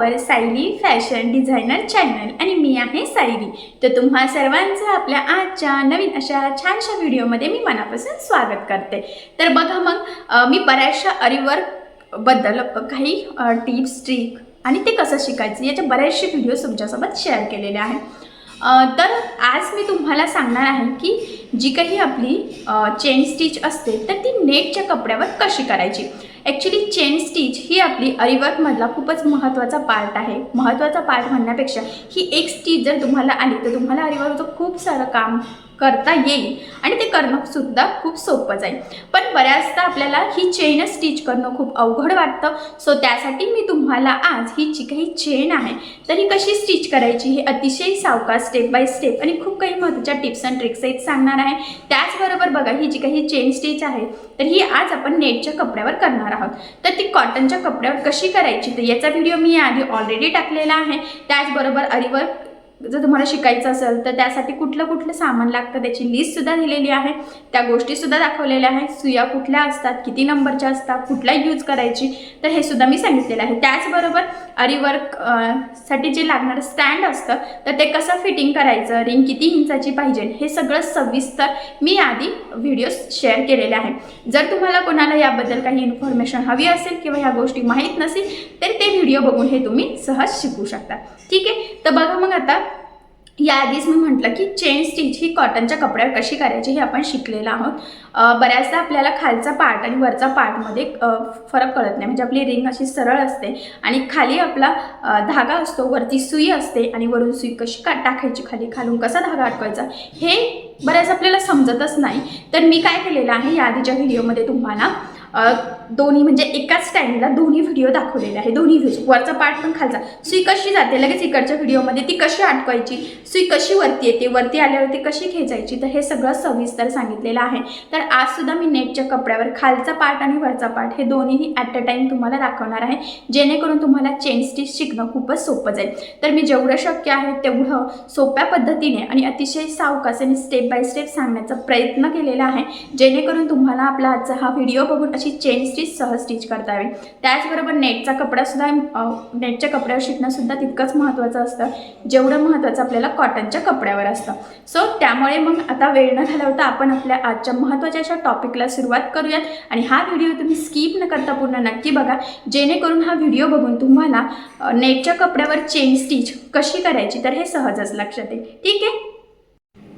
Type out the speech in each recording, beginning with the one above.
आवर Sayali fashion designer channel आणि मी आहे सायली। तर तुम्हा सर्वांचं आपल्या आजच्या नवीन अशा छानशा व्हिडिओमध्ये मी मनापासून स्वागत करते। तर बघा मग मी बऱ्याचशा आरीवर्क बद्दल काही टिप्स ट्रिक आणि ते कसं शिकायचं याचे बरेचसे व्हिडिओ तुमच्यासोबत शेअर केलेले आहेत। तर आज मी तुम्हाला सांगणार आहे की जी काही आपली चेन स्टिच असते तर ती नेटच्या कपड्यावर कशी करायची। ॲक्च्युली चेन स्टिच ही आपली आरीवर्कमधला खूपच महत्त्वाचा पार्ट आहे। महत्त्वाचा पार्ट म्हणण्यापेक्षा ही एक स्टिच जर तुम्हाला आली तर तुम्हाला आरीवर्कचं खूप सारं काम करता येईल आणि ते करणं सुद्धा खूप सोपं जाईल। पण बऱ्याचदा आपल्याला ही चेन स्टिच करणं खूप अवघड वाटतं। सो त्यासाठी मी तुम्हाला आज ही जी काही चेन आहे तर ही कशी स्टिच करायची हे अतिशय सावकाश स्टेप बाय स्टेप आणि खूप काही महत्त्वाच्या टिप्स अँड ट्रिक्स आहेत सांगणार आहे। त्याचबरोबर बघा ही जी काही चेन स्टिच आहे तर ही आज आपण नेटच्या कपड्यावर करणार आहोत। तर ती कॉटनच्या कपड्यावर कशी करायची तर याचा व्हिडिओ मी आधी ऑलरेडी टाकलेला आहे। त्याचबरोबर आरीवर्क जर तुम्हाला शिकायचं असेल तर त्यासाठी कुठलं सामान लागतं त्याची लिस्टसुद्धा दिलेली आहे। त्या गोष्टीसुद्धा दाखवलेल्या आहेत। सुया कुठल्या असतात, किती नंबरच्या असतात, कुठला यूज करायची तर हे सुद्धा मी सांगितलेलं आहे। त्याचबरोबर आरीवर्क साठी जे लागणारं स्टँड असतं तर ते कसं फिटिंग करायचं, रिंग किती इंचाची पाहिजे हे सगळं सविस्तर मी आधी व्हिडिओ शेअर केलेले आहे। जर तुम्हाला कोणाला याबद्दल काही इन्फॉर्मेशन हवी असेल किंवा ह्या गोष्टी माहीत नसेल तर ते व्हिडिओ बघून हे तुम्ही सहज शिकू शकता। ठीक आहे, तर बघा मग आता याआधीच मी म्हटलं की चेन स्टिच ही कॉटनच्या कपड्यावर कशी करायची हे आपण शिकलेलं आहोत। बऱ्याचदा आपल्याला खालचा पार्ट आणि वरचा पार्टमध्ये फरक कळत नाही। म्हणजे आपली रिंग अशी सरळ असते आणि खाली आपला धागा असतो, वरती सुई असते आणि वरून सुई कशी टाकायची, खालून कसा धागा अटकवायचा हे बऱ्याच आपल्याला समजतच नाही। तर मी काय केलेलं आहे याआधीच्या व्हिडिओमध्ये तुम्हाला दोन्ही म्हणजे एकाच टाईमला दोन्ही व्हिडिओ दाखवलेले आहे। दोन्ही व्ह्यूज वरचा पार्ट पण खालचा, सुई कशी जाते लगेच इकडच्या व्हिडिओमध्ये ती कशी अटकवायची, सुई कशी वरती येते, वरती आल्यावरती कशी खेचायची तर हे सगळं सविस्तर सांगितलेलं आहे। तर आज सुद्धा मी नेटच्या कपड्यावर खालचा पार्ट आणि वरचा पार्ट हे दोन्हीही ॲट अ टाईम तुम्हाला दाखवणार आहे जेणेकरून तुम्हाला चेन स्टिच शिकणं खूपच सोपं जाईल। तर मी जेवढं शक्य आहे तेवढं सोप्या पद्धतीने आणि अतिशय सावकाश आणि स्टेप बाय स्टेप सांगण्याचा प्रयत्न केलेला आहे जेणेकरून तुम्हाला आपला आजचा हा व्हिडिओ बघून चेन स्टिच सहज स्टिच करता येईल। त्याचबरोबर नेटचा कपडासुद्धा नेटच्या कपड्यावर शिकणंसुद्धा तितकंच महत्त्वाचं असतं जेवढं महत्त्वाचं आपल्याला कॉटनच्या कपड्यावर असतं। सो त्यामुळे मग आता वेळ न घालवता आपण आपल्या आजच्या महत्त्वाच्या अशा टॉपिकला सुरुवात करूयात आणि हा व्हिडिओ तुम्ही स्किप न करता पूर्ण नक्की बघा जेणेकरून हा व्हिडिओ बघून तुम्हाला नेटच्या कपड्यावर चेन स्टिच कशी करायची तर हे सहजच लक्षात येईल। ठीक आहे,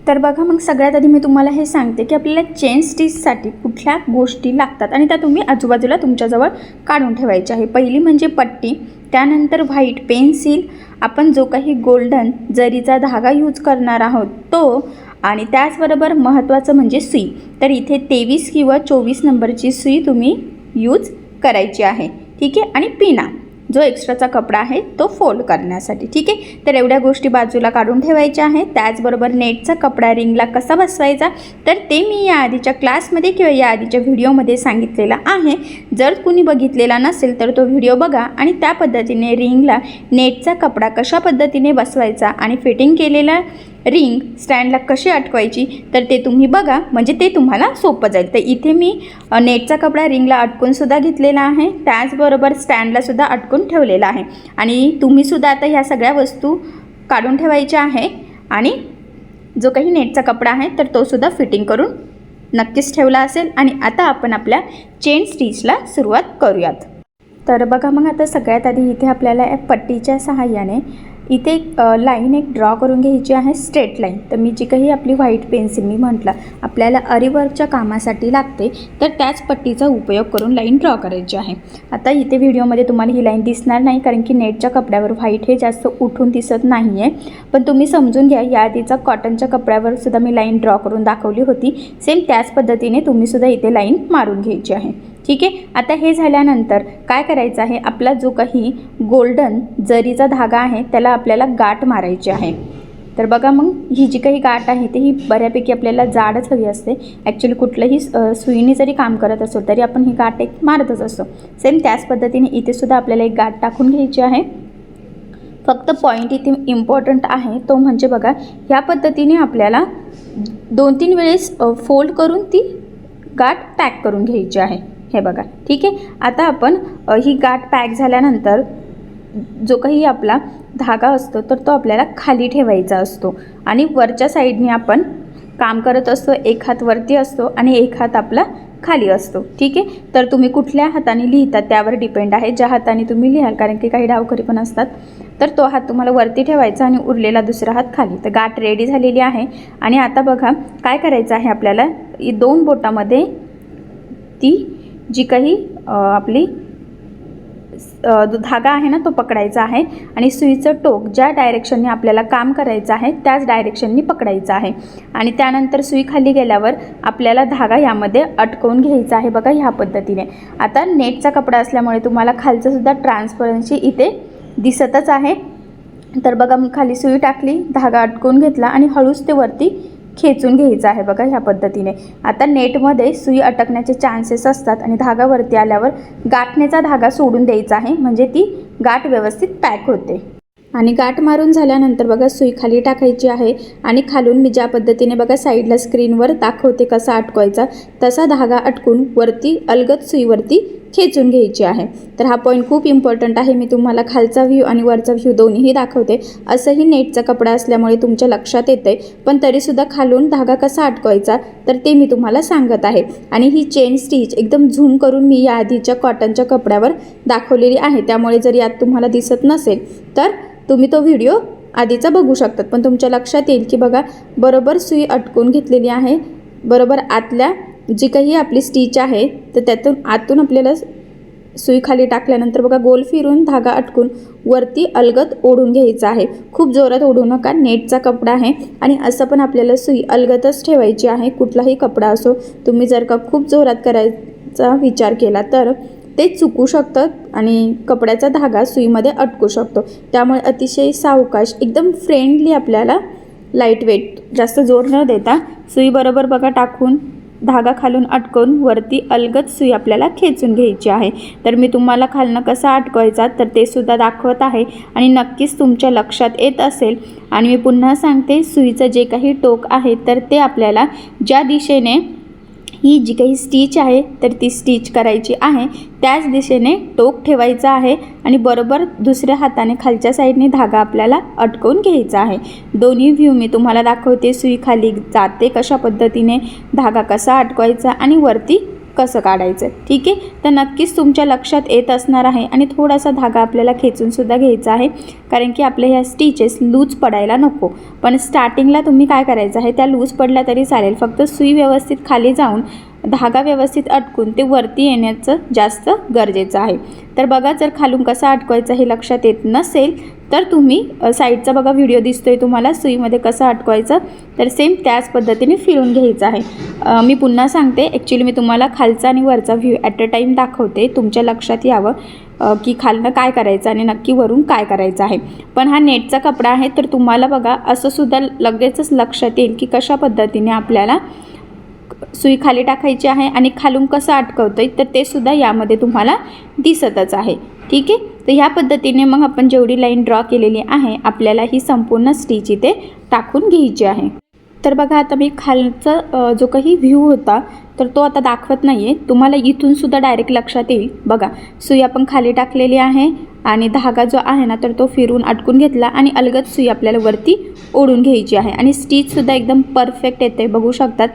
तर बघा मग सगळ्यात आधी मी तुम्हाला हे सांगते की आपल्याला चेन स्टिचसाठी कुठल्या गोष्टी लागतात आणि त्या तुम्ही आजूबाजूला तुमच्याजवळ काढून ठेवायची आहे। पहिली म्हणजे पट्टी, त्यानंतर व्हाईट पेन्सिल, आपण जो काही गोल्डन जरीचा धागा यूज करणार आहोत तो, आणि त्याचबरोबर महत्त्वाचं म्हणजे सुई। तर इथे 23 किंवा 24 नंबरची सुई तुम्ही यूज करायची आहे। ठीक आहे, आणि पिना जो एक्स्ट्राचा कपडा आहे तो फोल्ड करण्यासाठी। ठीक आहे, तर एवढ्या गोष्टी बाजूला काढून ठेवायच्या आहेत। त्याचबरोबर नेटचा कपडा रिंगला कसा बसवायचा तर ते मी या आधीच्या क्लासमध्ये किंवा या आधीच्या व्हिडिओमध्ये सांगितलेला आहे। जर कुणी बघितलेला नसेल तर तो व्हिडिओ बघा आणि त्या पद्धतीने रिंगला नेटचा कपडा कशा पद्धतीने बसवायचा आणि फिटिंग केलेला रिंग स्टँडला कशी अटकवायची तर ते तुम्ही बघा म्हणजे ते तुम्हाला सोपं जाईल। तर इथे मी नेटचा कपडा रिंगला अटकूनसुद्धा घेतलेला आहे, त्याचबरोबर स्टँडलासुद्धा अटकून ठेवलेला आहे आणि तुम्हीसुद्धा आता ह्या सगळ्या वस्तू काढून ठेवायच्या आहे आणि जो काही नेटचा कपडा आहे तर तोसुद्धा फिटिंग करून नक्कीच ठेवला असेल। आणि आता आपण आपल्या चेन स्टिचला सुरुवात करूयात। तर बघा मग आता सगळ्यात आधी इथे आपल्याला पट्टीच्या सहाय्याने इथे लाईन एक ड्रॉ करून घ्यायची आहे, स्ट्रेट लाईन। तर मी जी काही आपली व्हाईट पेन्सिल मी म्हटलं आपल्याला आरीवर्कच्या कामासाठी लागते तर त्याच पट्टीचा उपयोग करून लाईन ड्रॉ करायची आहे। आता इथे व्हिडिओमध्ये तुम्हाला ही लाईन दिसणार नाही कारण की नेटच्या कपड्यावर व्हाईट हे जास्त उठून दिसत नाही आहे, पण तुम्ही समजून घ्या याआधीचा कॉटनच्या कपड्यावर सुद्धा मी लाईन ड्रॉ करून दाखवली होती। सेम त्याच पद्धतीने तुम्हीसुद्धा इथे लाईन मारून घ्यायची आहे। ठीक आहे, आता हे झाल्यानंतर काय करायचं आहे, आपला जो काही गोल्डन जरीचा धागा आहे त्याला आपल्याला गाठ मारायची आहे। तर बघा मग ही जी काही गाठ आहे ती ही बऱ्यापैकी आपल्याला जाडच हवी असते। ॲक्च्युली कुठलंही सुईने जरी काम करत असो तरी आपण ही गाठ एक मारतच असतो। सेम त्याच पद्धतीने इथे सुद्धा आपल्याला एक गाठ टाकून घ्यायची आहे। फक्त पॉईंट इथे इम्पॉर्टंट आहे तो म्हणजे बघा ह्या पद्धतीने आपल्याला 2-3 वेळेस फोल्ड करून ती गाठ पॅक करून घ्यायची आहे। हे बघा, ठीक आहे। आता आपण ही गाठ पॅक झाल्यानंतर जो काही आपला धागा असतो तर तो आपल्याला खाली ठेवायचा असतो आणि वरच्या साईडने आपण काम करत असतो. एक हात वरती असतो आणि एक हात आपला खाली असतो. ठीक आहे, तर तुम्ही कुठल्या हाताने लिहिता त्यावर डिपेंड आहे, ज्या हाताने तुम्ही लिहाल, कारण की काही डावखरी पण असतात. तर तो हात तुम्हाला वरती ठेवायचा आणि उरलेला दुसरा हात खाली. तर गाठ रेडी झालेली आहे आणि आता बघा काय करायचं आहे आपल्याला. 2 बोटामध्ये ती जी काही आपली धागा आहे ना तो पकडायचा आहे आणि सुईचं टोक ज्या डायरेक्शनने आपल्याला काम करायचं आहे त्याच डायरेक्शननी पकडायचं आहे आणि त्यानंतर सुई खाली गेल्यावर आपल्याला धागा यामध्ये अटकवून घ्यायचा आहे. बघा ह्या पद्धतीने. आता नेटचा कपडा असल्यामुळे तुम्हाला खालचं सुद्धा ट्रान्सपरन्सी इथे दिसतच आहे. तर बघा मी खाली सुई टाकली, धागा अटकवून घेतला आणि हळूच ते वरती खेचून घ्यायचं आहे. बघा ह्या पद्धतीने. आता नेटमध्ये सुई अटकण्याचे चान्सेस असतात आणि धागा वरती आल्यावर गाठण्याचा धागा सोडून द्यायचा आहे, म्हणजे ती गाठ व्यवस्थित पॅक होते. आणि गाठ मारून झाल्यानंतर बघा सुई खाली टाकायची आहे आणि खालून मी ज्या पद्धतीने बघा साईडला स्क्रीनवर दाखवते कसा अटकवायचा तसा धागा अटकून वरती अलगद सुईवरती खेचून घ्यायची आहे. तर हा पॉईंट खूप इम्पॉर्टंट आहे. मी तुम्हाला खालचा व्ह्यू आणि वरचा व्ह्यू दोन्हीही दाखवते. असंही नेटचा कपडा असल्यामुळे तुमच्या लक्षात येते, पण तरीसुद्धा खालून धागा कसा अटकवायचा तर ते मी तुम्हाला सांगत आहे. आणि ही चेन स्टिच एकदम झूम करून मी या आधीच्या कॉटनच्या कपड्यावर दाखवलेली आहे, त्यामुळे जर यात तुम्हाला दिसत नसेल तर तुम्ही तो व्हिडिओ आधीचा बघू शकतात. पण तुमच्या लक्षात येईल की बघा बरोबर सुई अटकून घेतलेली आहे. बरोबर आतल्या जी काही आपली स्टिच आहे तर त्यातून आतून आपल्याला सुई खाली टाकल्यानंतर बघा गोल फिरून धागा अटकून वरती अलगद ओढून घ्यायचा आहे. खूप जोरात ओढू नका, नेटचा कपडा आहे आणि असं पण आपल्याला सुई अलगदच ठेवायची आहे. कुठलाही कपडा असो, तुम्ही जर का खूप जोरात करायचा विचार केला तर ते चुकू शकतं आणि कपड्याचा धागा सुईमध्ये अटकू शकतो. त्यामुळे अतिशय सावकाश एकदम फ्रेंडली आपल्याला लाईट वेट जास्त जोर न देता सुई बरोबर बघा टाकून धागा खालून अटकवून वरती अलगद सुई आपल्याला खेचून घ्यायची आहे. तर मी तुम्हाला खालनं कसा अटकवायचा तर ते सुद्धा दाखवत आहे आणि नक्कीच तुमच्या लक्षात येत असेल. आणि मी पुन्हा सांगते, सुईचं जे काही टोक आहे तर ते आपल्याला ज्या दिशेने ही जी काही स्टिच आहे तर ती स्टिच करायची आहे त्याच दिशेने टोक ठेवायचा आहे आणि बरोबर दुसऱ्या हाताने खालच्या साईडने धागा आपल्याला अटकवून घ्यायचा आहे. दोन्ही व्ह्यू मी तुम्हाला दाखवते. सुई खाली जाते कशा पद्धतीने, धागा कसा अटकवायचा आणि वरती कसं काढायचं. ठीक आहे, तर नक्कीच तुमच्या लक्षात येत असणार आहे. आणि थोडासा धागा आपल्याला खेचूनसुद्धा घ्यायचा आहे, कारण की आपल्या ह्या स्टिचेस लूज पडायला नको. पण स्टार्टिंगला तुम्ही काय करायचं आहे, त्या लूज पडल्या तरी चालेल, फक्त सुई व्यवस्थित खाली जाऊन धागा व्यवस्थित अटकून ते वरती येण्याचं जास्त गरजेचं आहे. तर बघा, जर खालून कसा अटकवायचा हे लक्षात येत नसेल तर तुम्ही साईडचा बघा व्हिडिओ दिसतोय तुम्हाला सुईमध्ये कसं अटकवायचं, तर सेम त्याच पद्धतीने फिरून घ्यायचं आहे. मी पुन्हा सांगते, ॲक्च्युली मी तुम्हाला खालचा आणि वरचा व्ह्यू ॲट अ टाईम दाखवते, तुमच्या लक्षात यावं की खालनं काय करायचं आणि नक्की वरून काय करायचं आहे. पण हा नेटचा कपडा आहे तर तुम्हाला बघा असं सुद्धा लगेचच लक्षात येईल की कशा पद्धतीने आपल्याला सुई खाली टाकायची आहे आणि खालून कसं अटकवतोय तर ते सुद्धा यामध्ये तुम्हाला दिसतच आहे. ठीक आहे, तर ह्या पद्धतीने मग आपण जेवढी लाईन ड्रॉ केलेली आहे आपल्याला ही संपूर्ण स्टिच इथे टाकून घ्यायची आहे. तर बघा, आता मी खालचा जो काही व्ह्यू होता तर तो आता दाखवत नाही आहे, तुम्हाला इथून सुद्धा डायरेक्ट लक्षात येईल. बघा, सुई आपण खाली टाकलेली आहे आणि धागा जो आहे ना तर तो फिरून अटकून घेतला आणि अलगद सुई आपल्याला वरती ओढून घ्यायची आहे आणि स्टिचसुद्धा एकदम परफेक्ट येते, बघू शकतात.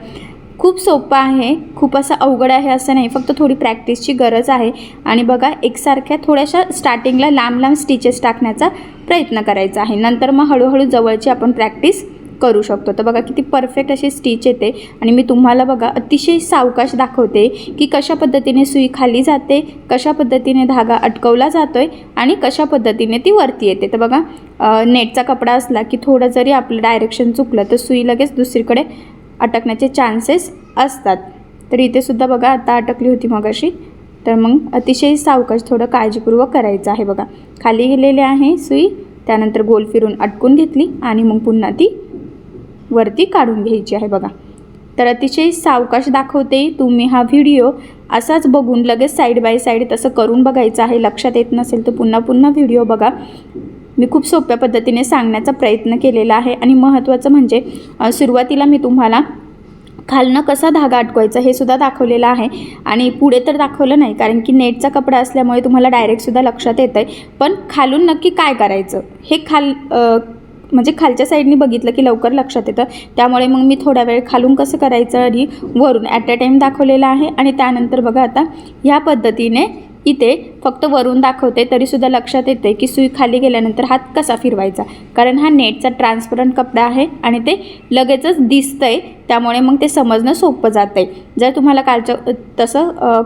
खूप सोपं आहे, खूप असं अवघड आहे असं नाही, फक्त थोडी प्रॅक्टिसची गरज आहे. आणि बघा, एकसारख्या थोड्याशा स्टार्टिंगला लांब लांब स्टिचेस टाकण्याचा प्रयत्न करायचा आहे, नंतर मग हळूहळू जवळची आपण प्रॅक्टिस करू शकतो. तर बघा किती परफेक्ट अशी स्टिच येते आणि मी तुम्हाला बघा अतिशय सावकाश दाखवते की कशा पद्धतीने सुई खाली जाते, कशा पद्धतीने धागा अटकवला जातोय आणि कशा पद्धतीने ती वरती येते. तर बघा, नेटचा कपडा असला की थोडं जरी आपलं डायरेक्शन चुकलं तर सुई लगेच दुसरीकडे अटकण्याचे चान्सेस असतात. तर इथे सुद्धा बघा आता अटकली होती मगाशी, तर मग अतिशय सावकाश थोडं काळजीपूर्वक करायचं आहे. बघा, खाली गेलेले आहे सुई, त्यानंतर गोल फिरून अटकून घेतली आणि मग पुन्हा ती वरती काढून घ्यायची आहे. बघा, तर अतिशय सावकाश दाखवते. तुम्ही हा व्हिडिओ असाच बघून लगेच साईड बाय साईड तसं करून बघायचं आहे. लक्षात येत नसेल तर पुन्हा पुन्हा व्हिडिओ बघा. मी खूप सोप्या पद्धतीने सांगण्याचा प्रयत्न केलेला आहे. आणि महत्त्वाचं म्हणजे सुरुवातीला मी तुम्हाला खालनं कसा धागा अटकवायचा हे सुद्धा दाखवलेलं आहे आणि पुढे तर दाखवलं नाही, कारण की नेटचा कपडा असल्यामुळे तुम्हाला डायरेक्टसुद्धा लक्षात येतं आहे. पण खालून नक्की काय करायचं हे म्हणजे खालच्या साईडनी बघितलं की लवकर लक्षात येतं. त्यामुळे मग मी थोडा वेळ खालून कसं करायचं आणि वरून ॲट अ टाईम दाखवलेलं आहे. आणि त्यानंतर बघा आता ह्या पद्धतीने इथे फक्त वरून दाखवते तरीसुद्धा लक्षात येते की सुई खाली गेल्यानंतर हात कसा फिरवायचा, कारण हा नेटचा ट्रान्सपरंट कपडा आहे आणि ते लगेचच दिसतं आहे, त्यामुळे मग ते समजणं सोपं जातं आहे. जर तुम्हाला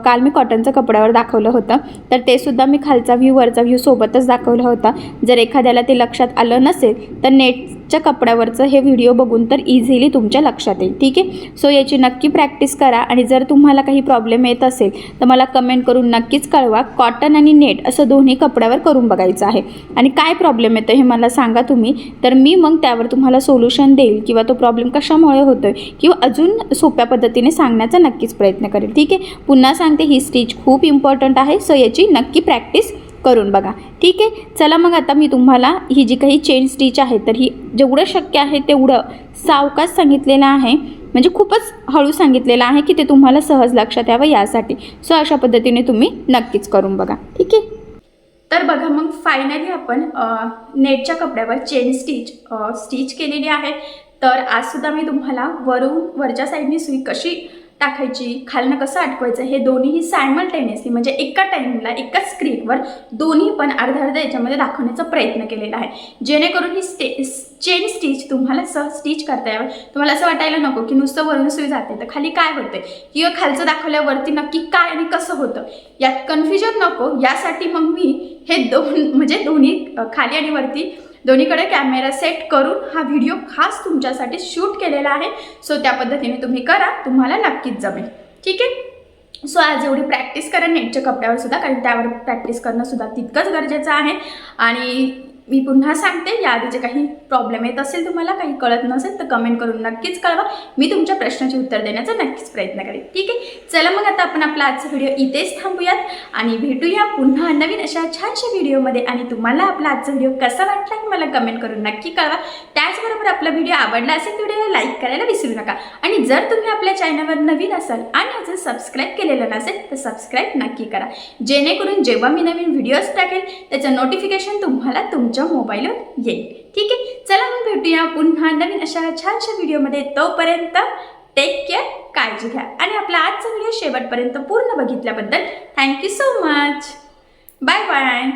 काल मी कॉटनचं कपड्यावर दाखवलं होतं तर ते सुद्धा मी खालचा व्ह्यू वरचा व्ह्यू सोबतच दाखवला होता. जर एखाद्याला ते लक्षात आलं नसेल तर नेटच्या कपड्यावरचं हे व्हिडिओ बघून तर इझिली तुमच्या लक्षात येईल. ठीक आहे, सो याची नक्की प्रॅक्टिस करा आणि जर तुम्हाला काही प्रॉब्लेम येत असेल तर मला कमेंट करून नक्कीच कळवा. कॉटन आणि नेट असं दोन्ही कपड्यावर करून बघायचं आहे आणि काय प्रॉब्लेम येतो हे मला सांगा तुम्ही, तर मी मग त्यावर तुम्हाला सोल्युशन देईल किंवा तो प्रॉब्लेम कशामुळे होतो आहे किंवा अजून सोप्या पद्धतीने सांगण्याचा नक्कीच प्रयत्न करेल. ठीक आहे, पुन्हा सांगते ही स्टिच खूप इम्पॉर्टंट आहे, सो याची नक्की प्रॅक्टिस करून बघा. ठीक आहे, चला मग आता मी तुम्हाला ही जी काही चेन स्टिच आहे तर ही जेवढं शक्य आहे तेवढं सावकाश सांगितलेलं आहे, म्हणजे खूपच हळू सांगितलेलं आहे की ते तुम्हाला सहज लक्षात यावं यासाठी. सो अशा पद्धतीने तुम्ही नक्कीच करून बघा. ठीक आहे, तर बघा मग फायनली आपण नेटच्या कपड्यावर चेन स्टिच केलेली आहे. तर आजसुद्धा मी तुम्हाला वरच्या साईडनी सुई कशी टाकायची, खालनं कसं अटकवायचं हे दोन्हीही सायमल्टेनियसली म्हणजे एका टाईमला एकाच स्क्रीनवर दोन्ही पण अर्धा अर्धा याच्यामध्ये दाखवण्याचा प्रयत्न केलेला आहे, जेणेकरून ही चेन स्टिच तुम्हाला सहज स्टिच करता यावं. तुम्हाला असं वाटायला नको की नुसतं वरून सुई जाते तर खाली काय होते किंवा खालचं दाखवल्यावरती नक्की काय आणि कसं होतं यात कन्फ्युजन नको. यासाठी मग मी हे दोन्ही खाली आणि वरती दोन्हीकडे कॅमेरा सेट करून हा व्हिडिओ खास तुमच्यासाठी शूट केलेला आहे. सो त्या पद्धतीने तुम्ही करा, तुम्हाला नक्कीच जमेल. ठीक आहे, सो आज एवढी प्रॅक्टिस करा नेटच्या कपड्यावर सुद्धा, कारण त्यावर प्रॅक्टिस करणं सुद्धा तितकंच गरजेचं आहे. आणि मी पुन्हा सांगते, याआधीचे काही प्रॉब्लेम येत असेल, तुम्हाला काही कळत नसेल तर कमेंट करून नक्कीच कळवा, मी तुमच्या प्रश्नाचे उत्तर देण्याचा नक्कीच प्रयत्न करेन. ठीक आहे, चला मग आता आपण आपला आजचा व्हिडिओ इथेच थांबूयात आणि भेटूया पुन्हा नवीन अशा छानशा व्हिडिओमध्ये. आणि तुम्हाला आपला आजचा व्हिडिओ कसा वाटला हे मला कमेंट करून नक्की कळवा. त्याचबरोबर आपला व्हिडिओ आवडला असेल तर व्हिडिओला लाईक करायला विसरू नका. आणि जर तुम्ही आपल्या चॅनलवर नवीन असाल आणि अजून सबस्क्राईब केलेलं नसेल तर सबस्क्राईब नक्की करा, जेणेकरून जेव्हा मी नवीन व्हिडिओज टाकेल त्याचं नोटिफिकेशन तुम्हाला तुमच्या मोबाईलवर येईल. ठीक आहे, चला मग भेटूया पुन्हा नवीन अशा छानशा व्हिडिओमध्ये. तोपर्यंत टेक केअर, काळजी घ्या आणि आपला आजचा व्हिडिओ शेवटपर्यंत पूर्ण बघितल्याबद्दल thank you so much. Bye bye.